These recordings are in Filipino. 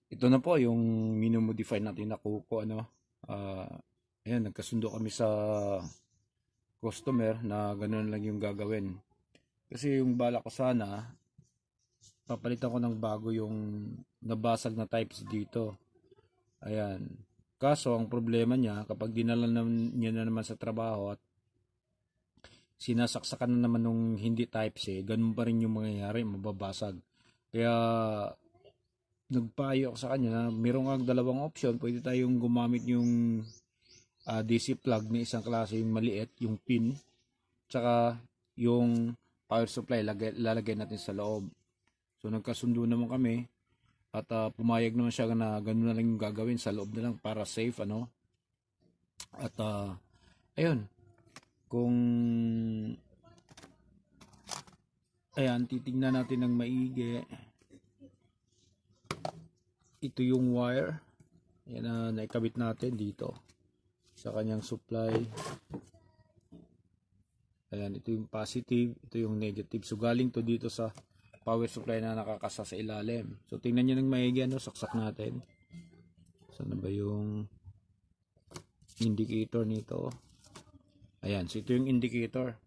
Ito na po yung minimodify natin na kuko ano. Ah, ayan, nagkasundo kami sa customer na ganoon lang yung gagawin. Kasi yung bala ko sana, papalitan ko ng bago yung nabasag na types dito. Ayan. Kaso ang problema niya, kapag dinala niya na naman sa trabaho at sinasaksakan na naman nung hindi types ganun pa rin yung mangyayari, mababasag. Kaya nagpayo ako sa kanya na mayroong ang dalawang option. Pwede tayong gumamit yung DC plug na isang klase, yung maliit, yung pin, tsaka yung power supply, lalagay natin sa loob. So nagkasundo naman kami at pumayag naman siya na gano'n na lang yung gagawin sa loob na lang para safe ano. At ayun, kung ayan, titingnan natin ng maigi. Ito yung wire. Yan na naikabit natin dito sa kanyang supply. Ayan, ito yung positive, ito yung negative. So galing to dito sa power supply na nakakasa sa ilalim. So tingnan nyo ng maigi ano, saksak natin. Saan na ba yung indicator nito? Ayan, so ito yung indicator.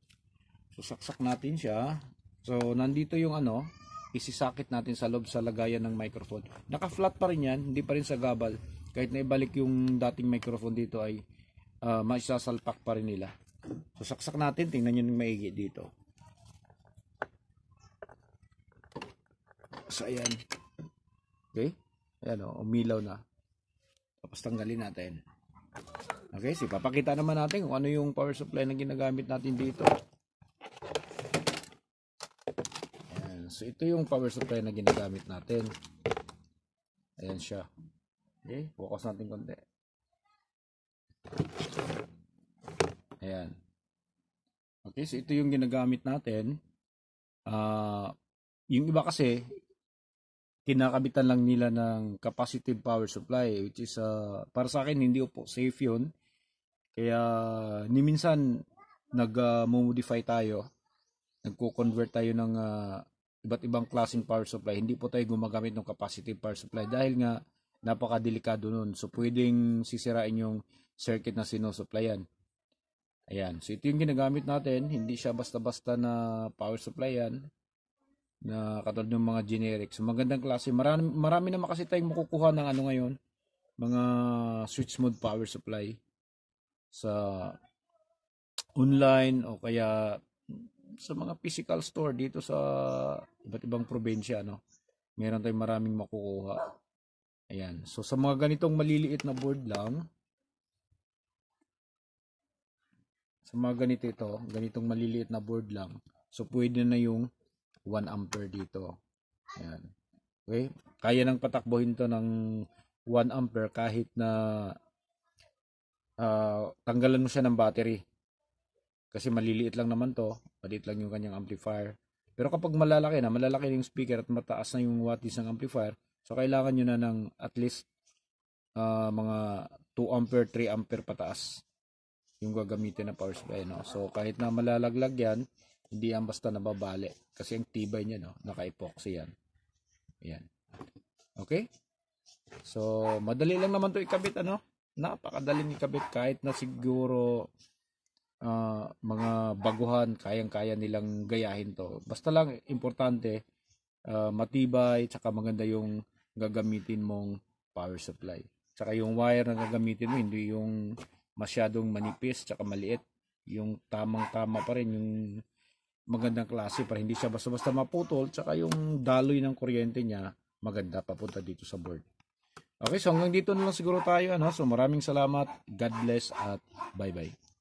So saksak natin siya. So nandito yung ano, isisakit natin sa loob sa lagayan ng microphone. Naka-flat pa rin yan, hindi pa rin sa gabal. Kahit na ibalik yung dating microphone dito ay maisasalpak pa rin nila. So saksak natin, tingnan nyo ng maigi dito. So ayan. Okay? Ayan o, umilaw na. Tapos tanggalin natin. Okay, so papakita naman natin kung ano yung power supply na ginagamit natin dito. Ayan, so ito yung power supply na ginagamit natin. Ayan siya. Okay, focus natin konti. Ayan. Okay, so ito yung ginagamit natin. Yung iba kasi, kinakabitan lang nila ng capacitive power supply, which is, para sa akin, hindi po safe yun. Kaya, ni minsan, nag-modify tayo, nagko-convert tayo ng iba't ibang klaseng power supply. Hindi po tayo gumagamit ng capacitive power supply dahil nga, napakadelikado nun. So, pwedeng sisirain yung circuit na sinusuplayan. Ayan. So, ito yung ginagamit natin. Hindi siya basta-basta na power supply yan. Na katulad ng mga generic. So, magandang klase. Marami naman kasi tayong makukuha ng ano ngayon. Mga switch mode power supply. Sa online o kaya sa mga physical store dito sa iba't ibang probinsya. No? Meron tayong maraming makukuha. Ayan. So, sa mga ganitong maliliit na board lang, sa mga ganitong maliliit na board lang, so pwede na yung 1 ampere dito. Ayan. Okay? Kaya nang patakbohin to ng 1 ampere kahit na tanggalan mo siya ng battery. Kasi maliliit lang naman to, maliit lang yung kanyang amplifier. Pero kapag malalaki na yung speaker at mataas na yung wattage ng amplifier, so kailangan nyo na ng at least mga 2 ampere, 3 ampere pataas yung gagamitin na power supply. No? So kahit na malalaglag yan, hindi yan basta nababali. Kasi ang tibay niya, no? Naka-epoxy yan. Ayan. Okay? So madali lang naman to ikabit. Ano? Napakadaling ikabit kahit na siguro mga baguhan, kayang-kaya nilang gayahin to. Basta lang, importante, matibay, tsaka maganda yung gagamitin mong power supply. Tsaka yung wire na gagamitin mo, hindi yung masyadong manipis, tsaka maliit. Yung tamang-tama pa rin, yung magandang klase para hindi siya basta-basta maputol, tsaka yung daloy ng kuryente niya, maganda papunta dito sa board. Okay, so hanggang dito na lang siguro tayo. Ano? So maraming salamat, God bless, at bye-bye.